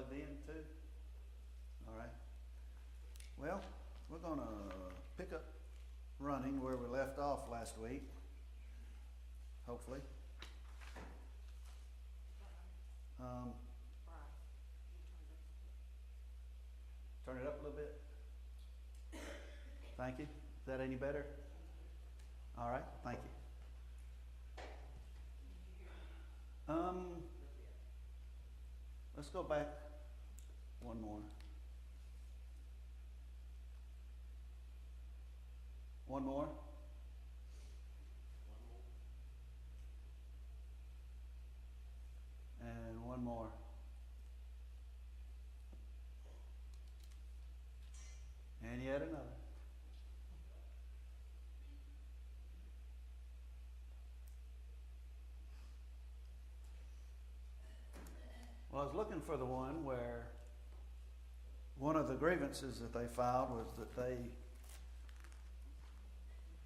plugged in too? All right. Well, we're gonna pick up running where we left off last week, hopefully. Turn it up a little bit. Thank you. Is that any better? All right, thank you. Let's go back one more. One more. And one more. And yet another. Well, I was looking for the one where one of the grievances that they filed was that they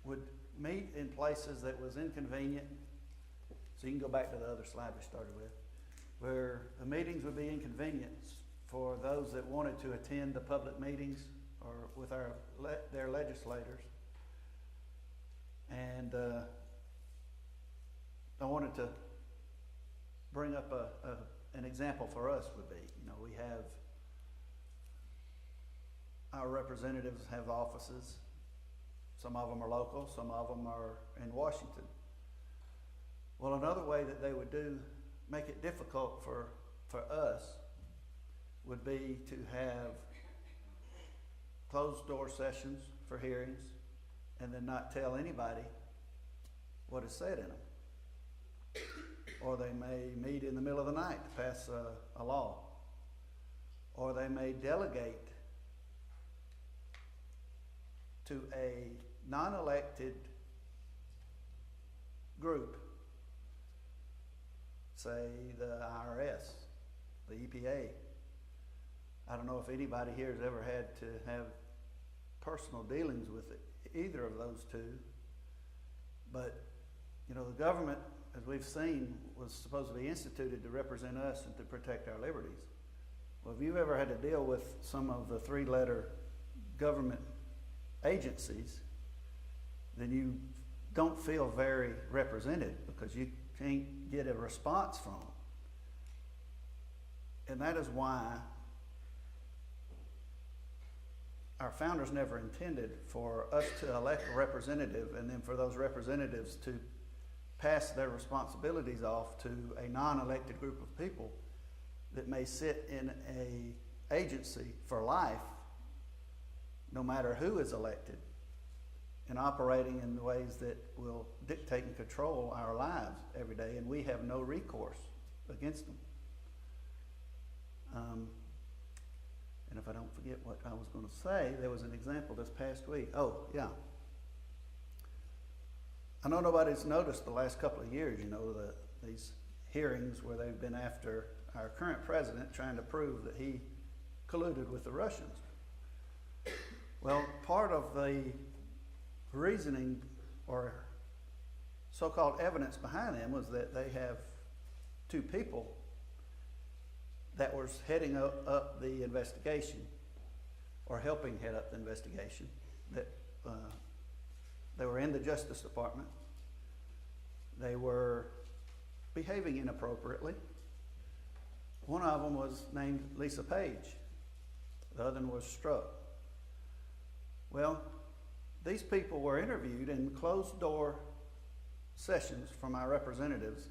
would meet in places that was inconvenient. So you can go back to the other slide we started with, where the meetings would be inconvenience for those that wanted to attend the public meetings or with their legislators. And I wanted to bring up an example for us would be, we have our representatives have offices. Some of them are local, some of them are in Washington. Well, another way that they would make it difficult for us would be to have closed door sessions for hearings and then not tell anybody what is said in them. Or they may meet in the middle of the night to pass a law. Or they may delegate to a non-elected group, say the IRS, the EPA. I don't know if anybody here has ever had to have personal dealings with either of those two, but the government, as we've seen, was supposed to be instituted to represent us and to protect our liberties. Well, if you've ever had to deal with some of the three-letter government agencies, then you don't feel very represented because you can't get a response from them. And that is why our founders never intended for us to elect a representative and then for those representatives to pass their responsibilities off to a non-elected group of people that may sit in an agency for life, no matter who is elected, and operating in ways that will dictate and control our lives every day, and we have no recourse against them. And if I don't forget what I was going to say, there was an example this past week. Oh, yeah. I know nobody's noticed the last couple of years, these hearings where they've been after our current president trying to prove that he colluded with the Russians. Well, part of the reasoning or so-called evidence behind them was that they have two people that was heading up the investigation or helping head up the investigation that they were in the Justice Department. They were behaving inappropriately. One of them was named Lisa Page. The other one was Strzok. Well, these people were interviewed in closed door sessions from our representatives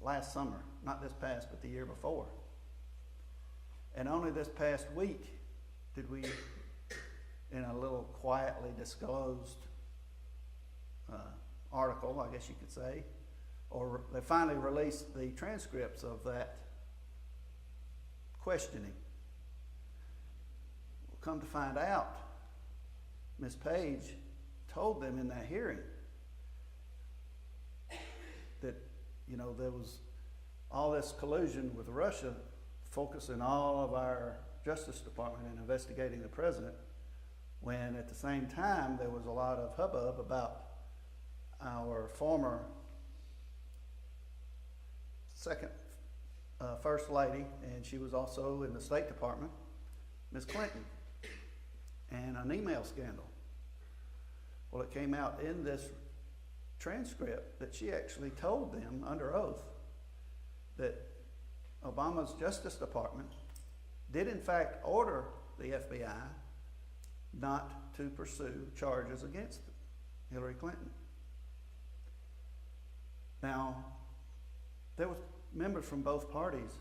last summer, not this past, but the year before. And only this past week did we, in a little quietly disclosed article, I guess you could say, or they finally released the transcripts of that questioning. Well, come to find out, Ms. Page told them in that hearing that, there was all this collusion with Russia focusing all of our Justice Department in investigating the president, when at the same time there was a lot of hubbub about our former second First Lady, and she was also in the State Department, Ms. Clinton, and an email scandal. Well, it came out in this transcript that she actually told them under oath that Obama's Justice Department did in fact order the FBI not to pursue charges against Hillary Clinton. Now, there was members from both parties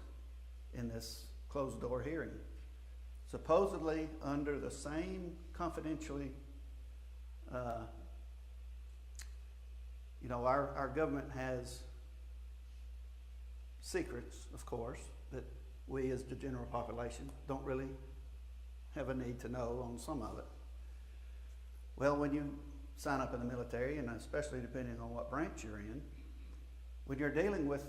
in this closed-door hearing, supposedly under the same confidentially, our government has secrets, of course, that we as the general population don't really have a need to know on some of it. Well, when you sign up in the military, and especially depending on what branch you're in, when you're dealing with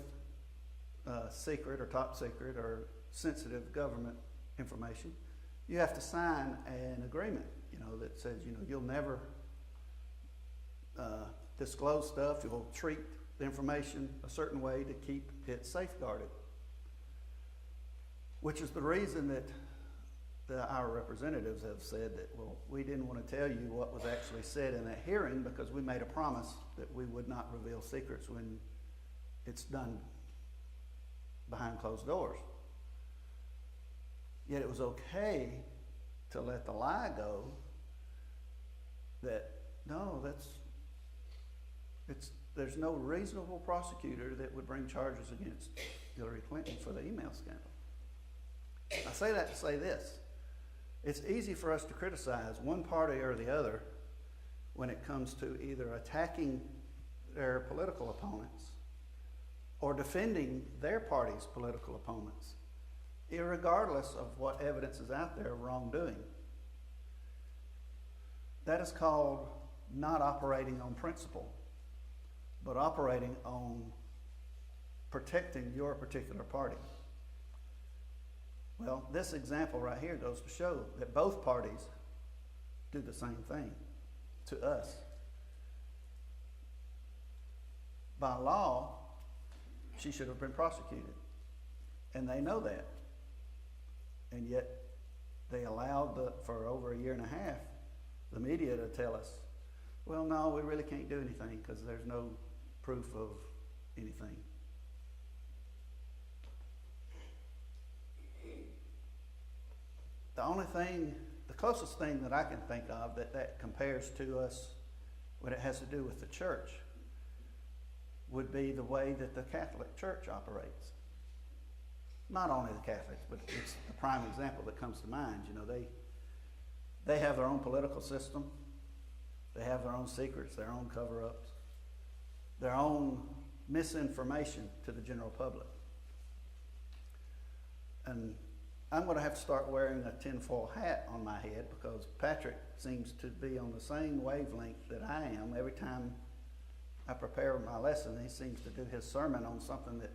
secret or top secret or sensitive government information, you have to sign an agreement, that says, you'll never disclose stuff. You'll treat the information a certain way to keep it safeguarded. Which is the reason that our representatives have said that, well, we didn't want to tell you what was actually said in that hearing because we made a promise that we would not reveal secrets when it's done behind closed doors. Yet it was okay to let the lie go that, no, there's no reasonable prosecutor that would bring charges against Hillary Clinton for the email scandal. I say that to say this. It's easy for us to criticize one party or the other when it comes to either attacking their political opponents or defending their party's political opponents, irregardless of what evidence is out there of wrongdoing. That is called not operating on principle, but operating on protecting your particular party. Well, this example right here goes to show that both parties do the same thing to us. By law, she should have been prosecuted. And they know that. And yet, they allowed, for over a year and a half, the media to tell us, well, no, we really can't do anything because there's no proof of anything. The closest thing that I can think of that compares to us when it has to do with the church would be the way that the Catholic Church operates. Not only the Catholics, but it's the prime example that comes to mind. They have their own political system. They have their own secrets, their own cover-ups, their own misinformation to the general public. And I'm going to have to start wearing a tinfoil hat on my head because Patrick seems to be on the same wavelength that I am. Every time I prepare my lesson, he seems to do his sermon on something that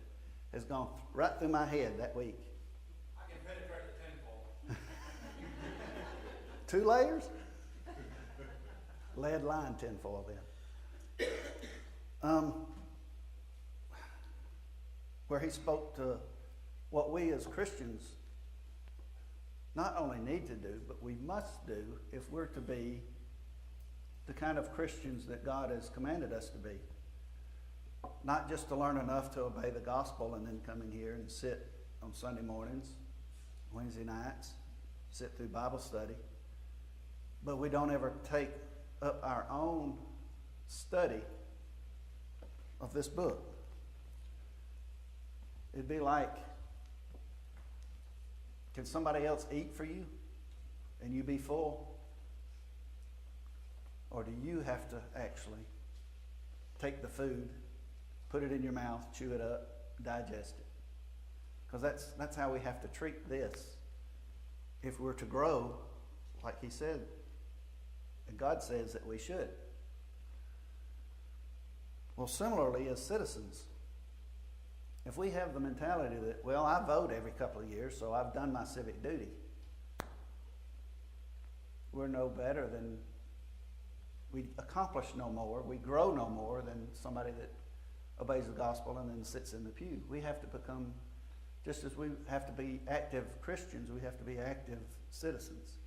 has gone right through my head that week. I can penetrate the tinfoil. 2 layers? Lead line tinfoil then. Where he spoke to what we as Christians not only need to do, but we must do if we're to be the kind of Christians that God has commanded us to be. Not just to learn enough to obey the gospel and then come in here and sit on Sunday mornings, Wednesday nights, sit through Bible study, but we don't ever take up our own study of this book. It'd be like, can somebody else eat for you and you be full? Or do you have to actually take the food, put it in your mouth, chew it up, digest it? Because that's how we have to treat this if we're to grow like he said, and God says that we should. Well, similarly, as citizens, if we have the mentality that, well, I vote every couple of years, so I've done my civic duty, we're no better than, we accomplish no more, we grow no more than somebody that obeys the gospel and then sits in the pew. We have to become Just as we have to be active Christians, we have to be active citizens.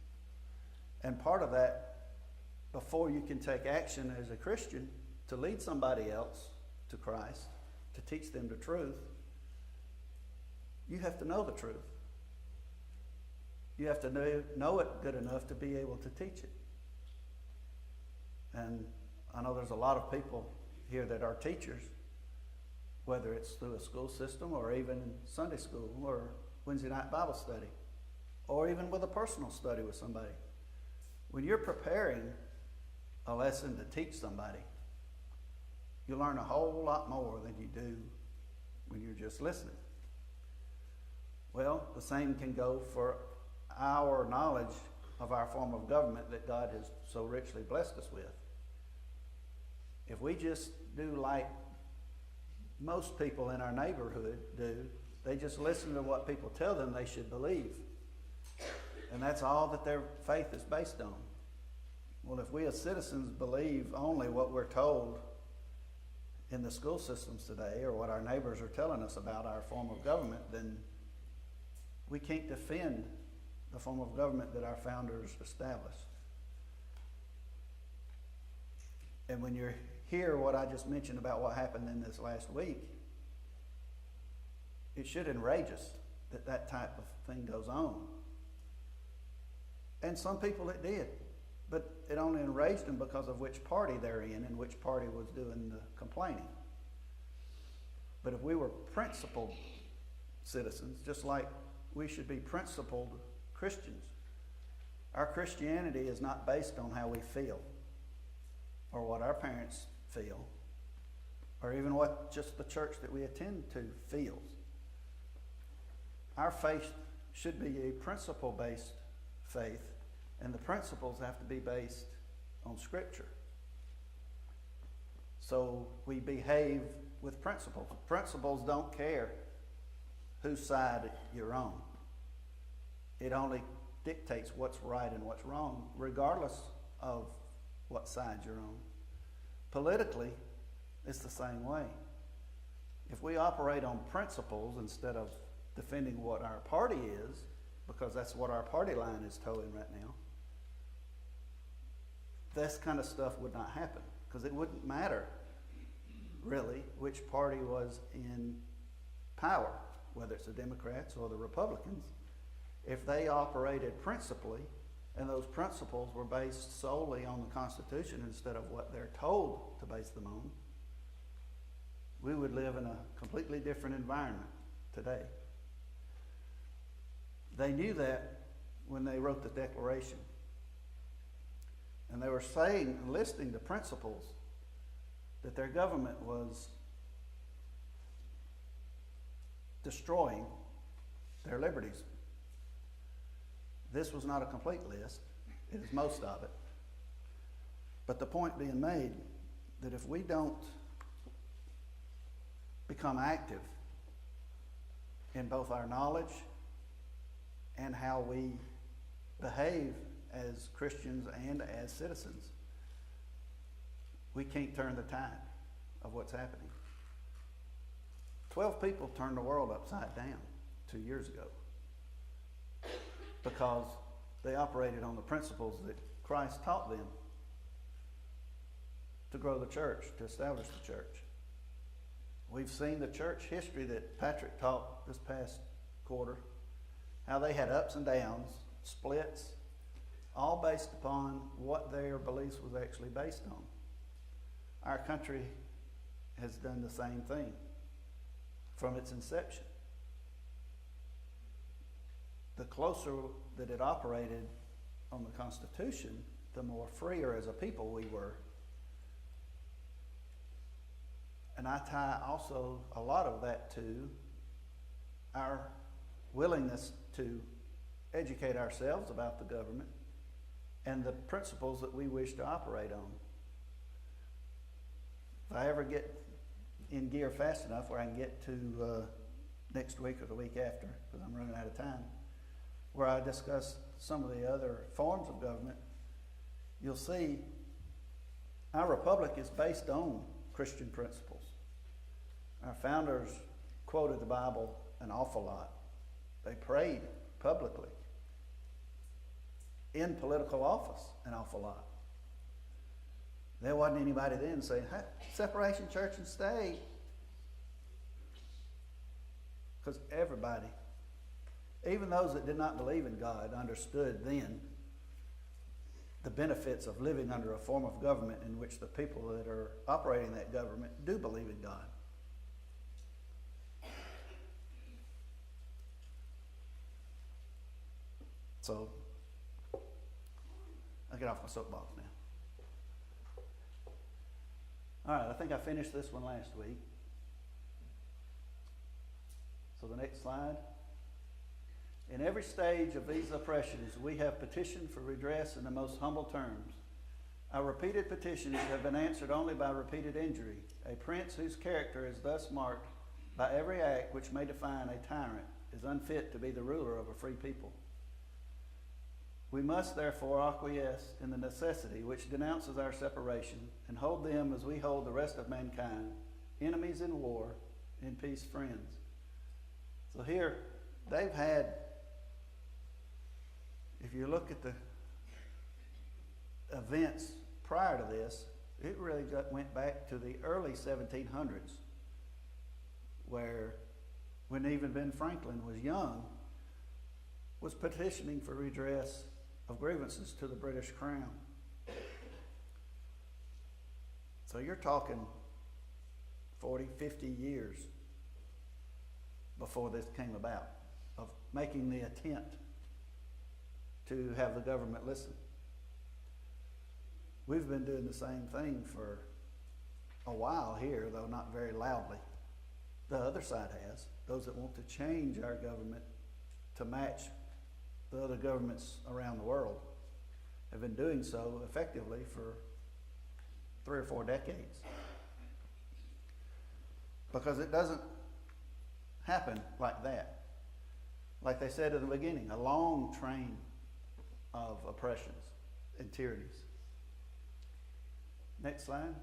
And part of that, before you can take action as a Christian to lead somebody else to Christ, to teach them the truth, you have to know the truth. You have to know it good enough to be able to teach it. And I know there's a lot of people here that are teachers, whether it's through a school system or even in Sunday school or Wednesday night Bible study, or even with a personal study with somebody. When you're preparing a lesson to teach somebody, you learn a whole lot more than you do when you're just listening. Well, the same can go for our knowledge of our form of government that God has so richly blessed us with. If we just do like most people in our neighborhood do, they just listen to what people tell them they should believe. And that's all that their faith is based on. Well, if we as citizens believe only what we're told in the school systems today, or what our neighbors are telling us about our form of government, then we can't defend the form of government that our founders established. And when you hear what I just mentioned about what happened in this last week, it should enrage us that that type of thing goes on. And some people it did, but it only enraged them because of which party they're in and which party was doing the complaining. But if we were principled citizens, just like we should be principled Christians, our Christianity is not based on how we feel or what our parents feel or even what just the church that we attend to feels. Our faith should be a principle-based faith, and the principles have to be based on Scripture. So we behave with principles. Principles don't care whose side you're on. It only dictates what's right and what's wrong, regardless of what side you're on. Politically, it's the same way. If we operate on principles instead of defending what our party is, because that's what our party line is towing right now, this kind of stuff would not happen, because it wouldn't matter really which party was in power, whether it's the Democrats or the Republicans, if they operated principally and those principles were based solely on the Constitution instead of what they're told to base them on, we would live in a completely different environment today. They knew that when they wrote the Declaration. And they were saying and listing the principles that their government was destroying their liberties. This was not a complete list. It is most of it. But the point being made that if we don't become active in both our knowledge and how we behave as Christians and as citizens, we can't turn the tide of what's happening. 12 people turned the world upside down 2 years ago because they operated on the principles that Christ taught them to grow the church, to establish the church. We've seen the church history that Patrick taught this past quarter, how they had ups and downs, splits, all based upon what their beliefs was actually based on. Our country has done the same thing from its inception. The closer that it operated on the Constitution, the more freer as a people we were. And I tie also a lot of that to our willingness to educate ourselves about the government and the principles that we wish to operate on. If I ever get in gear fast enough where I can get to next week or the week after, because I'm running out of time, where I discuss some of the other forms of government, you'll see our republic is based on Christian principles. Our founders quoted the Bible an awful lot. They prayed publicly in political office an awful lot. There wasn't anybody then saying, hey, separation church and state. Because everybody, even those that did not believe in God, understood then the benefits of living under a form of government in which the people that are operating that government do believe in God. So, I'll get off my soapbox now. All right, I think I finished this one last week. So the next slide. In every stage of these oppressions, we have petitioned for redress in the most humble terms. Our repeated petitions have been answered only by repeated injury. A prince whose character is thus marked by every act which may define a tyrant is unfit to be the ruler of a free people. We must therefore acquiesce in the necessity which denounces our separation and hold them as we hold the rest of mankind, enemies in war, in peace friends. So here, they've had, if you look at the events prior to this, it really went back to the early 1700s, where when even Ben Franklin was young, was petitioning for redress of grievances to the British Crown. So you're talking 40, 50 years before this came about, of making the attempt to have the government listen. We've been doing the same thing for a while here, though not very loudly. The other side has. Those that want to change our government to match the other governments around the world have been doing so effectively for 3 or 4 decades. Because it doesn't happen like that. Like they said in the beginning, a long train of oppressions and tyrannies. Next slide.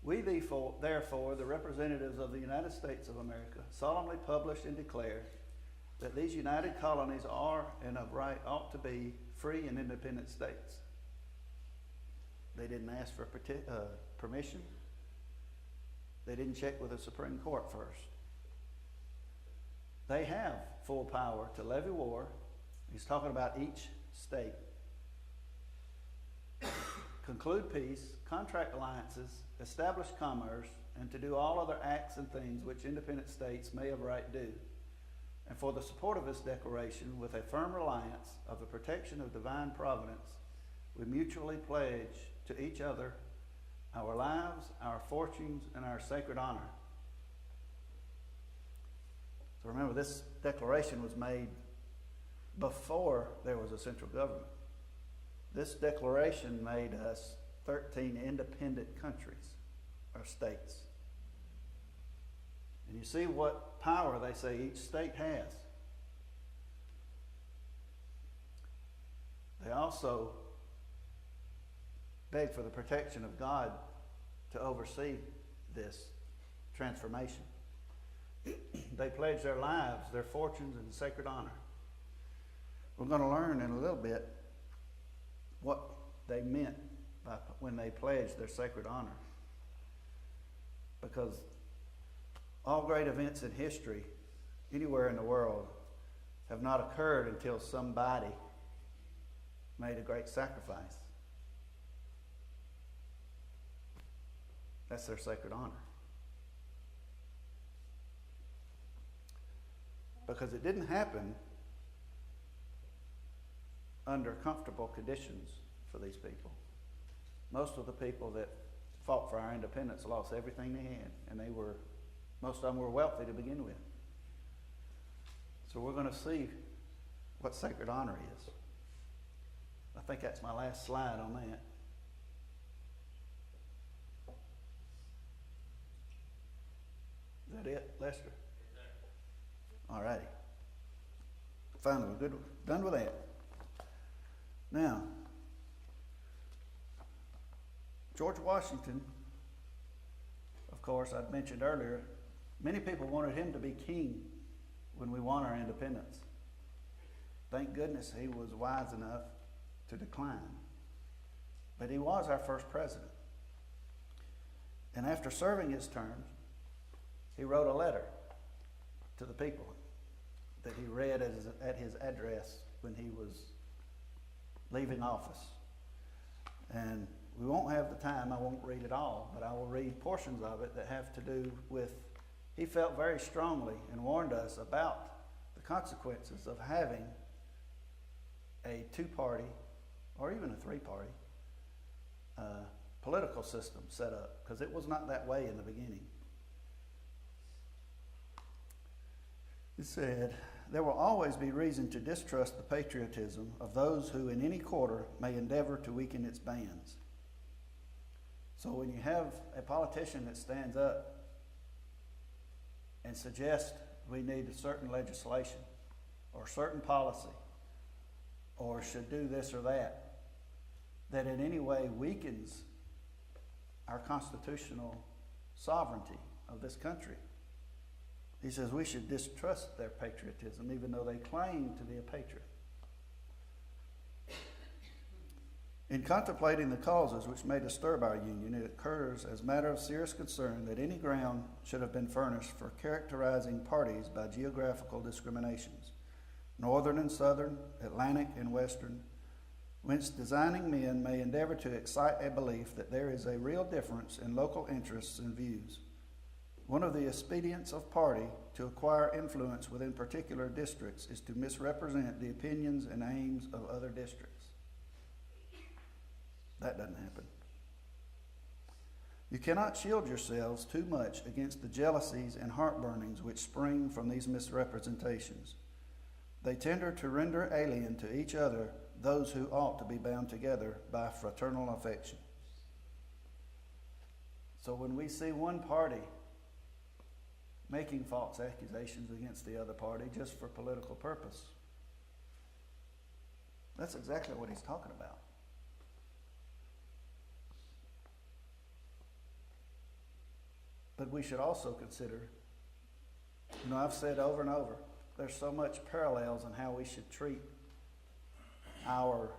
We therefore, the representatives of the United States of America, solemnly publish and declare that these united colonies are and of right ought to be free and independent states. They didn't ask for permission. They didn't check with the Supreme Court first. They have full power to levy war. He's talking about each state. Conclude peace, contract alliances, establish commerce, and to do all other acts and things which independent states may of right do. And for the support of this declaration, with a firm reliance of the protection of divine providence, we mutually pledge to each other our lives, our fortunes, and our sacred honor. So remember, this declaration was made before there was a central government. This declaration made us 13 independent countries, or states. And you see what power they say each state has. They also beg for the protection of God to oversee this transformation. They pledge their lives, their fortunes, and sacred honor. We're going to learn in a little bit what they meant when they pledged their sacred honor. Because all great events in history, anywhere in the world, have not occurred until somebody made a great sacrifice. That's their sacred honor. Because it didn't happen under comfortable conditions for these people. Most of the people that fought for our independence lost everything they had, and most of them were wealthy to begin with. So we're going to see what sacred honor is. I think that's my last slide on that. Is that it, Lester? All righty. Finally, we're done with that. Now, George Washington, of course, I'd mentioned earlier, Many people wanted him to be king when we won our independence. Thank goodness he was wise enough to decline. But he was our first president. And after serving his term, he wrote a letter to the people that he read at his address when he was leaving office. And we won't have the time, I won't read it all, but I will read portions of it that have to do with, he felt very strongly and warned us about the consequences of having a two-party or even a three-party political system set up, because it was not that way in the beginning. It said, there will always be reason to distrust the patriotism of those who in any quarter may endeavor to weaken its bands. So when you have a politician that stands up and suggests we need a certain legislation or certain policy or should do this or that in any way weakens our constitutional sovereignty of this country, he says we should distrust their patriotism, even though they claim to be a patriot. In contemplating the causes which may disturb our union, it occurs as matter of serious concern that any ground should have been furnished for characterizing parties by geographical discriminations, northern and southern, Atlantic and western, whence designing men may endeavor to excite a belief that there is a real difference in local interests and views. One of the expedients of party to acquire influence within particular districts is to misrepresent the opinions and aims of other districts. That doesn't happen. You cannot shield yourselves too much against the jealousies and heartburnings which spring from these misrepresentations. They tend to render alien to each other those who ought to be bound together by fraternal affection. So when we see one party making false accusations against the other party just for political purpose, that's exactly what he's talking about. But we should also consider, I've said over and over, there's so much parallels in how we should treat our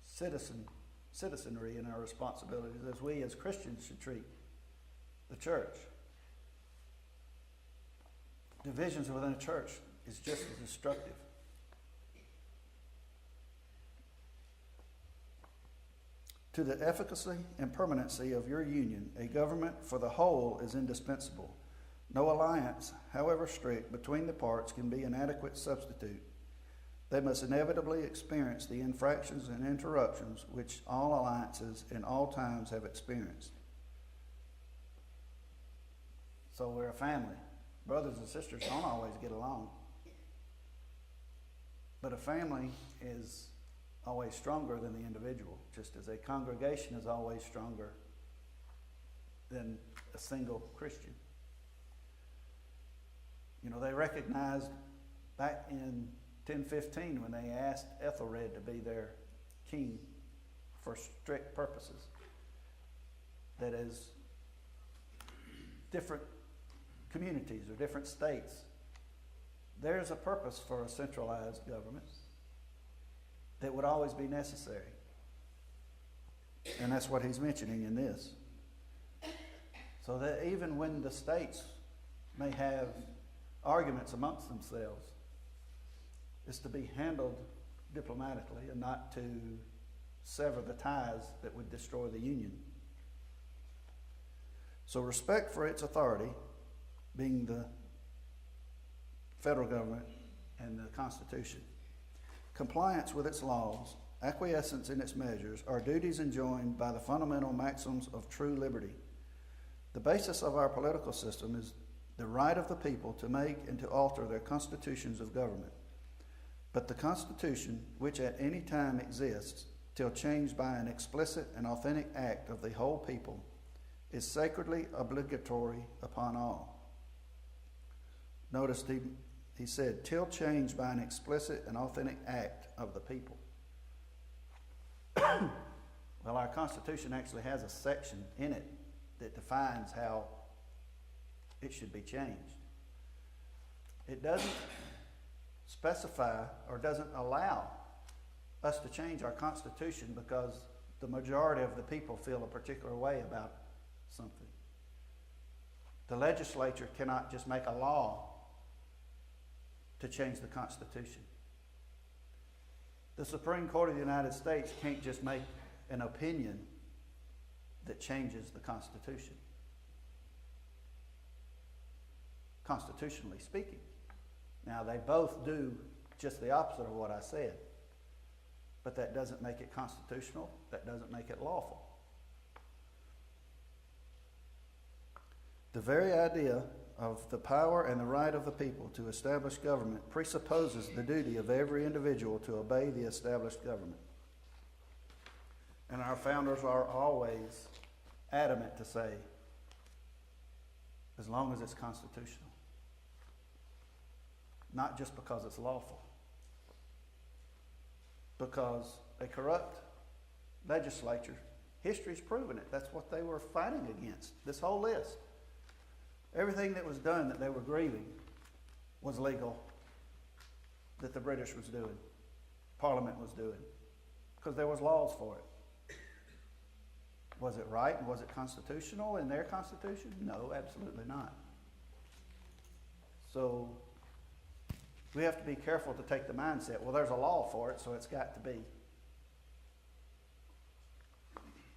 citizenry and our responsibilities as we as Christians should treat the church. Divisions within a church is just as destructive. To the efficacy and permanency of your union, a government for the whole is indispensable. No alliance, however strict, between the parts can be an adequate substitute. They must inevitably experience the infractions and interruptions which all alliances in all times have experienced. So we're a family. Brothers and sisters don't always get along. But a family is always stronger than the individual, just as a congregation is always stronger than a single Christian. They recognized back in 1015 when they asked Ethelred to be their king for strict purposes, that as different communities or different states, there's a purpose for a centralized government that would always be necessary. And that's what he's mentioning in this. So that even when the states may have arguments amongst themselves, it's to be handled diplomatically and not to sever the ties that would destroy the union. So respect for its authority, being the federal government and the Constitution, compliance with its laws, acquiescence in its measures, are duties enjoined by the fundamental maxims of true liberty. The basis of our political system is the right of the people to make and to alter their constitutions of government. But the Constitution, which at any time exists, till changed by an explicit and authentic act of the whole people, is sacredly obligatory upon all. Notice he said, till changed by an explicit and authentic act of the people. Well, our Constitution actually has a section in it that defines how it should be changed. It doesn't specify or doesn't allow us to change our Constitution because the majority of the people feel a particular way about something. The legislature cannot just make a law to change the Constitution. The Supreme Court of the United States can't just make an opinion that changes the Constitution, constitutionally speaking. Now, they both do just the opposite of what I said, but that doesn't make it constitutional. That doesn't make it lawful. The very idea of the power and the right of the people to establish government presupposes the duty of every individual to obey the established government. And our founders are always adamant to say, as long as it's constitutional. Not just because it's lawful. Because a corrupt legislature, history's proven it. That's what they were fighting against. This whole list. Everything that was done that they were grieving was legal, that the British was doing, Parliament was doing, because there was laws for it. Was it right and was it constitutional in their constitution? No, absolutely not. So we have to be careful to take the mindset, well, there's a law for it, so it's got to be.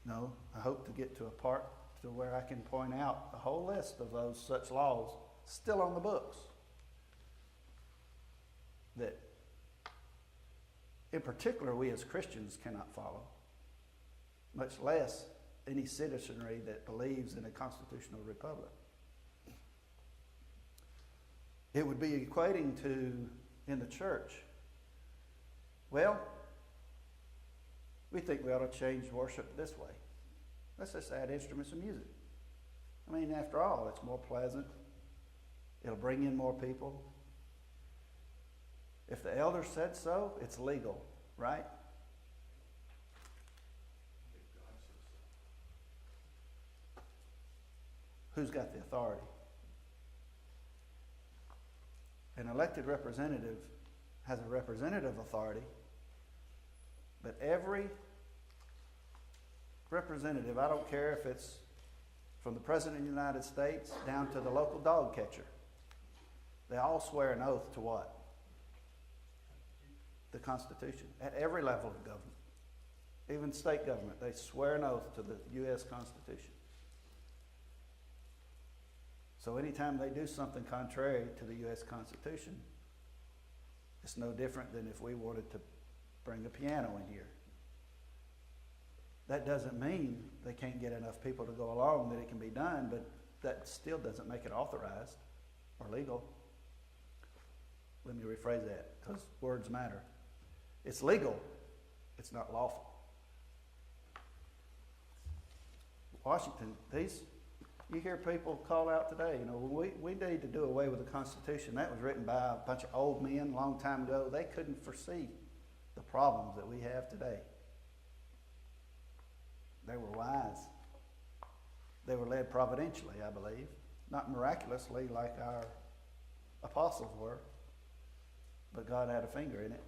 No, I hope to get to a part to where I can point out a whole list of those such laws still on the books that, in particular, we as Christians cannot follow, much less any citizenry that believes in a constitutional republic. It would be equating to, in the church, well, we think we ought to change worship this way. Let's just add instruments of music. I mean, after all, it's more pleasant. It'll bring in more people. If the elders said so, it's legal, right? Who's got the authority? An elected representative has a representative authority, but every representative, I don't care if it's from the President of the United States down to the local dog catcher, they all swear an oath to what? The Constitution. At every level of government, even state government, they swear an oath to the U.S. Constitution. So anytime they do something contrary to the U.S. Constitution, it's no different than if we wanted to bring a piano in here. That doesn't mean they can't get enough people to go along that it can be done, but that still doesn't make it authorized or legal. Let me rephrase that, because words matter. It's legal, it's not lawful. Washington, you hear people call out today, we need to do away with the Constitution. That was written by a bunch of old men a long time ago. They couldn't foresee the problems that we have today. They were wise. They were led providentially, I believe, not miraculously like our apostles were, but God had a finger in it.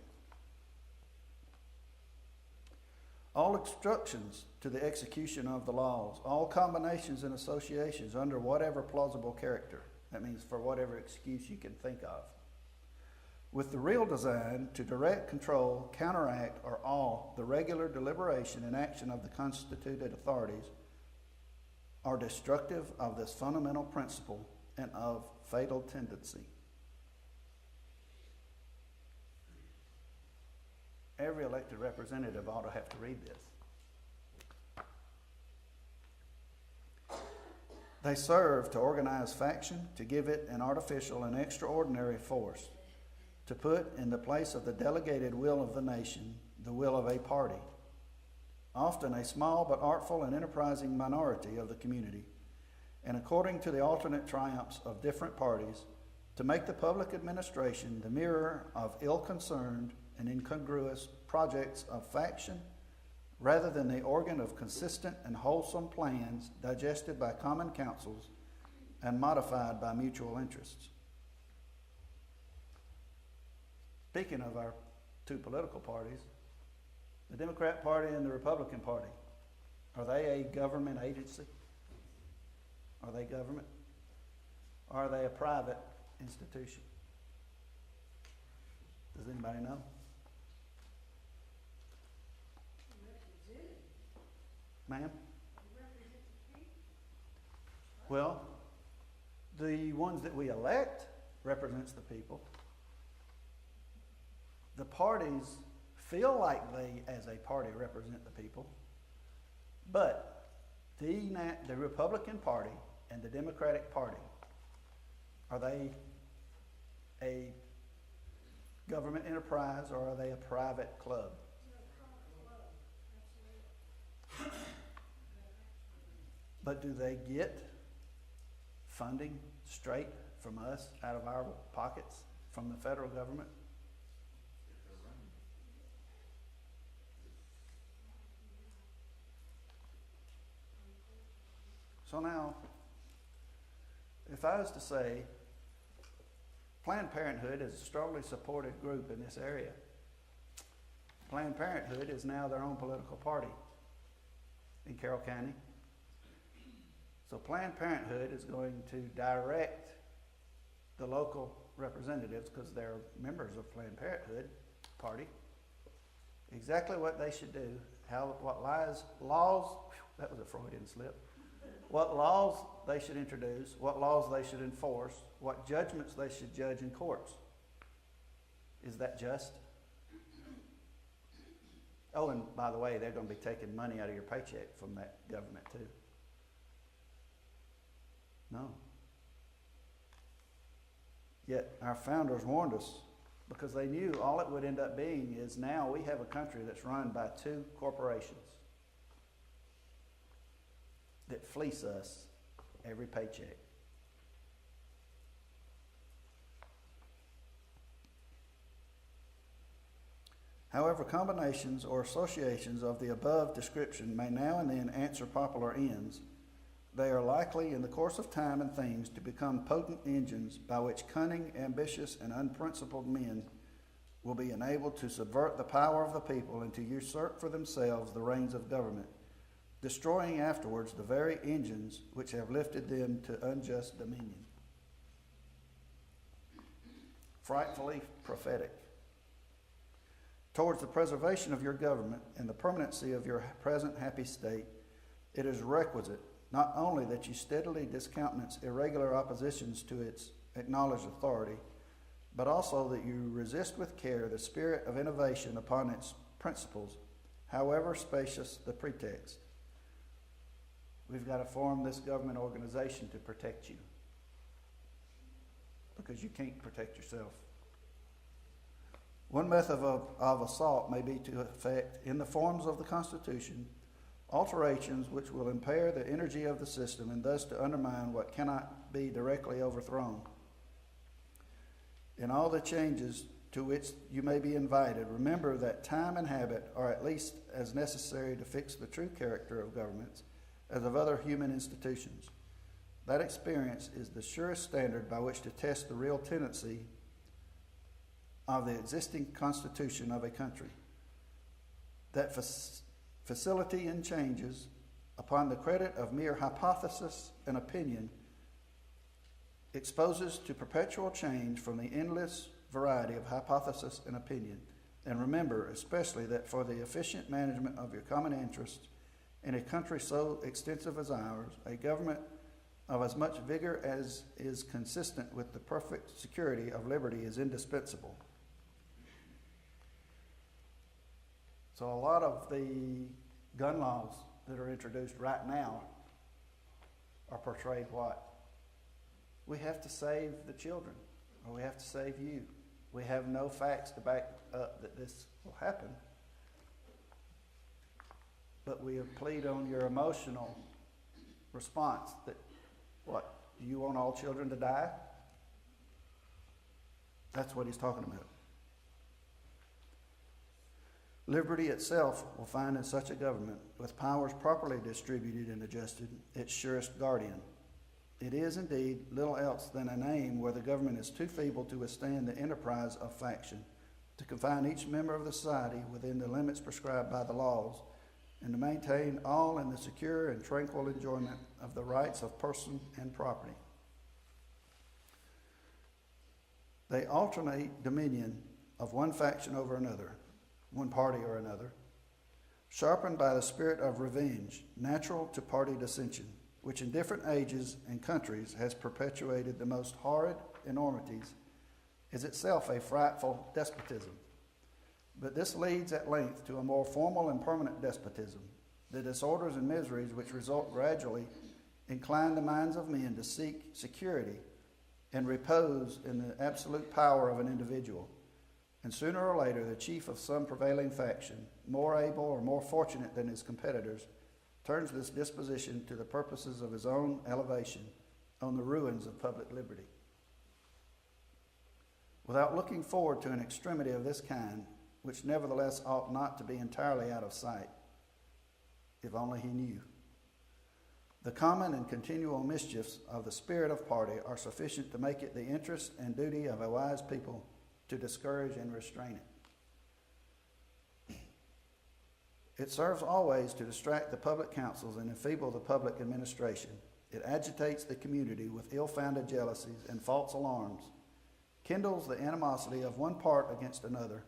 All obstructions to the execution of the laws, all combinations and associations under whatever plausible character, that means for whatever excuse you can think of, with the real design to direct, control, counteract, or awe the regular deliberation and action of the constituted authorities, are destructive of this fundamental principle and of fatal tendency. Every elected representative ought to have to read this. They serve to organize faction, to give it an artificial and extraordinary force, to put in the place of the delegated will of the nation the will of a party, often a small but artful and enterprising minority of the community, and according to the alternate triumphs of different parties, to make the public administration the mirror of ill-concerned and incongruous projects of faction, rather than the organ of consistent and wholesome plans digested by common councils and modified by mutual interests. Speaking of our two political parties, the Democrat Party and the Republican Party, are they a government agency? Are they government? Or are they a private institution? Does anybody know? Ma'am? Well, the ones that we elect represents the people. The parties feel like they, as a party, represent the people. But the Republican Party and the Democratic Party, are they a government enterprise or are they a private club? But do they get funding straight from us out of our pockets from the federal government? So now, if I was to say, Planned Parenthood is a strongly supported group in this area. Planned Parenthood is now their own political party in Carroll County. So Planned Parenthood is going to direct the local representatives, because they're members of Planned Parenthood party, exactly what they should do, what laws, that was a Freudian slip, what laws they should introduce, what laws they should enforce, what judgments they should judge in courts. Is that just? Oh, and by the way, they're going to be taking money out of your paycheck from that government too. No. Yet our founders warned us, because they knew all it would end up being is now we have a country that's run by two corporations that fleece us every paycheck. However, combinations or associations of the above description may now and then answer popular ends. They are likely in the course of time and things to become potent engines by which cunning, ambitious, and unprincipled men will be enabled to subvert the power of the people and to usurp for themselves the reins of government, destroying afterwards the very engines which have lifted them to unjust dominion. Frightfully prophetic. Towards the preservation of your government and the permanency of your present happy state, it is requisite not only that you steadily discountenance irregular oppositions to its acknowledged authority, but also that you resist with care the spirit of innovation upon its principles, however spacious the pretext. We've got to form this government organization to protect you, because you can't protect yourself. One method of assault may be to effect, in the forms of the Constitution, alterations which will impair the energy of the system and thus to undermine what cannot be directly overthrown. In all the changes to which you may be invited, remember that time and habit are at least as necessary to fix the true character of governments as of other human institutions. That experience is the surest standard by which to test the real tendency of the existing constitution of a country. That facility in changes upon the credit of mere hypothesis and opinion exposes to perpetual change from the endless variety of hypothesis and opinion. And remember especially that for the efficient management of your common interests in a country so extensive as ours, a government of as much vigor as is consistent with the perfect security of liberty is indispensable. So a lot of the gun laws that are introduced right now are portrayed what? We have to save the children, or we have to save you. We have no facts to back up that this will happen. But we plead on your emotional response that, what, do you want all children to die? That's what he's talking about. Liberty itself will find in such a government, with powers properly distributed and adjusted, its surest guardian. It is indeed little else than a name where the government is too feeble to withstand the enterprise of faction, to confine each member of the society within the limits prescribed by the laws, and to maintain all in the secure and tranquil enjoyment of the rights of person and property. They alternate dominion of one faction over another, one party or another, sharpened by the spirit of revenge, natural to party dissension, which in different ages and countries has perpetuated the most horrid enormities, is itself a frightful despotism. But this leads at length to a more formal and permanent despotism. The disorders and miseries which result gradually incline the minds of men to seek security and repose in the absolute power of an individual. And sooner or later, the chief of some prevailing faction, more able or more fortunate than his competitors, turns this disposition to the purposes of his own elevation on the ruins of public liberty. Without looking forward to an extremity of this kind, which nevertheless ought not to be entirely out of sight, if only he knew. The common and continual mischiefs of the spirit of party are sufficient to make it the interest and duty of a wise people to discourage and restrain it. It serves always to distract the public councils and enfeeble the public administration. It agitates the community with ill-founded jealousies and false alarms, kindles the animosity of one part against another,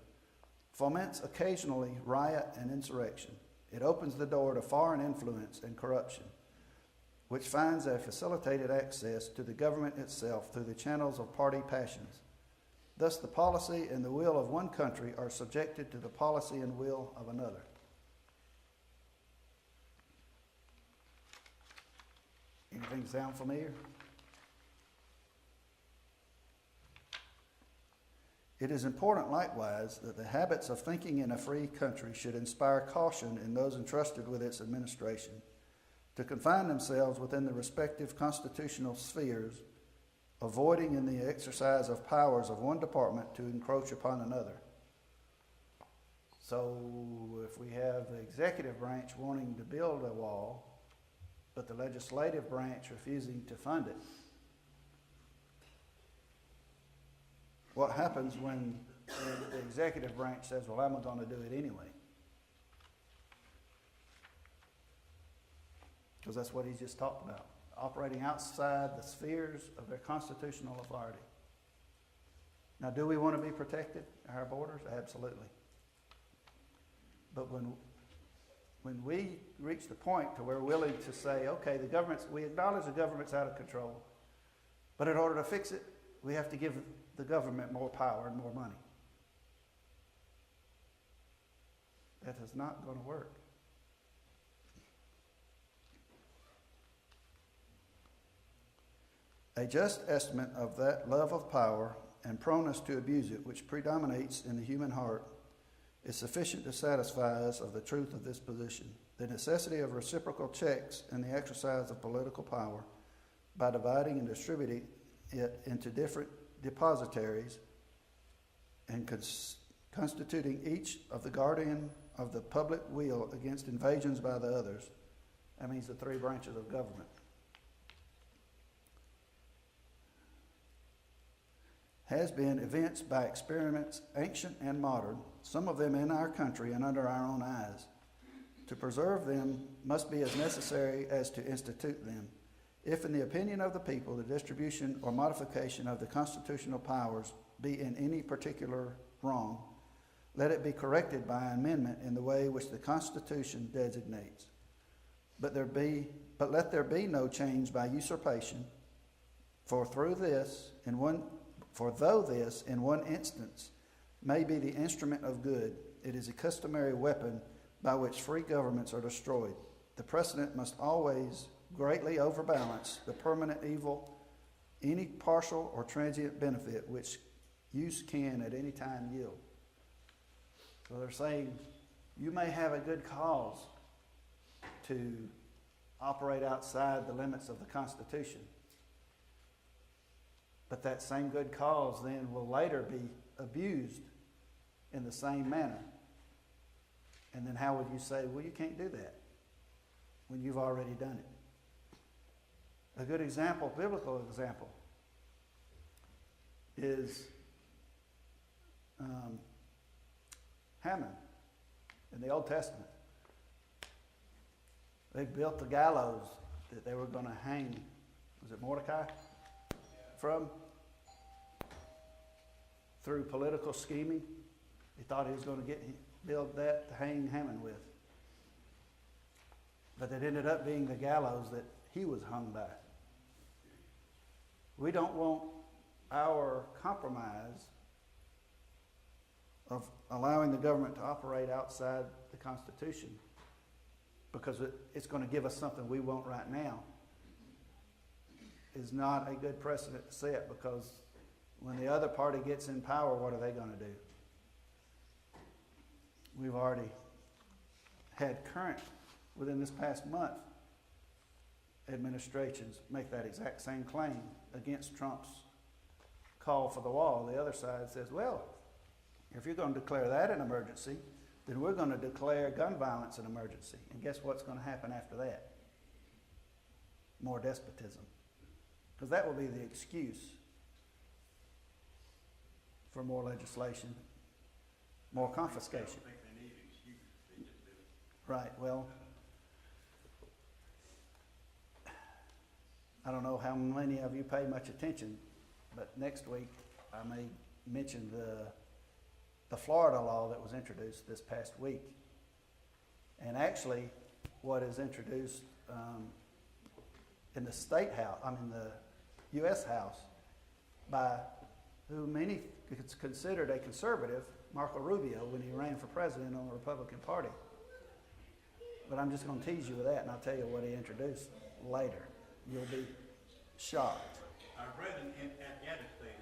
foments occasionally riot and insurrection. It opens the door to foreign influence and corruption, which finds a facilitated access to the government itself through the channels of party passions. Thus the policy and the will of one country are subjected to the policy and will of another. Anything sound familiar? It is important likewise that the habits of thinking in a free country should inspire caution in those entrusted with its administration to confine themselves within the respective constitutional spheres, avoiding in the exercise of powers of one department to encroach upon another. So if we have the executive branch wanting to build a wall, but the legislative branch refusing to fund it, what happens when the executive branch says, well, I'm going to do it anyway? Because that's what he just talked about, operating outside the spheres of their constitutional authority. Now, do we want to be protected, our borders? Absolutely. But when we reach the point to where we're willing to say, okay, we acknowledge the government's out of control, but in order to fix it, we have to give the government more power and more money. That is not going to work. A just estimate of that love of power and proneness to abuse it which predominates in the human heart is sufficient to satisfy us of the truth of this position, the necessity of reciprocal checks in the exercise of political power by dividing and distributing it into different depositaries and constituting each of the guardian of the public weal against invasions by the others. That means the three branches of government. Has been evinced by experiments ancient and modern, some of them in our country and under our own eyes. To preserve them must be as necessary as to institute them. If, in the opinion of the people, the distribution or modification of the constitutional powers be in any particular wrong, let it be corrected by an amendment in the way which the Constitution designates. But let there be no change by usurpation, for though this, in one instance, may be the instrument of good, it is a customary weapon by which free governments are destroyed. The precedent must always greatly overbalance the permanent evil, any partial or transient benefit which use can at any time yield. So they're saying you may have a good cause to operate outside the limits of the Constitution, but that same good cause then will later be abused in the same manner. And then how would you say, well, you can't do that when you've already done it? A good example, biblical example, is Haman in the Old Testament. They built the gallows that they were going to hang, was it Mordecai? From? Through political scheming. He thought he was going to build that to hang Haman with. But it ended up being the gallows that he was hung by. We don't want our compromise of allowing the government to operate outside the Constitution, because it's going to give us something we want right now, is not a good precedent to set, because when the other party gets in power, what are they going to do? We've already had current, within this past month, administrations make that exact same claim against Trump's call for the wall. The other side says, well, if you're going to declare that an emergency, then we're going to declare gun violence an emergency. And guess what's going to happen after that? More despotism. Because that will be the excuse for more legislation, more confiscation. I don't think they need excuses. They just do it. Right, well, I don't know how many of you pay much attention, but next week I may mention the Florida law that was introduced this past week. And actually, what is introduced in the state house, the U.S. House, by who many considered a conservative, Marco Rubio, when he ran for president on the Republican Party. But I'm just going to tease you with that, and I'll tell you what he introduced later. You'll be shocked. Our president in Afghanistan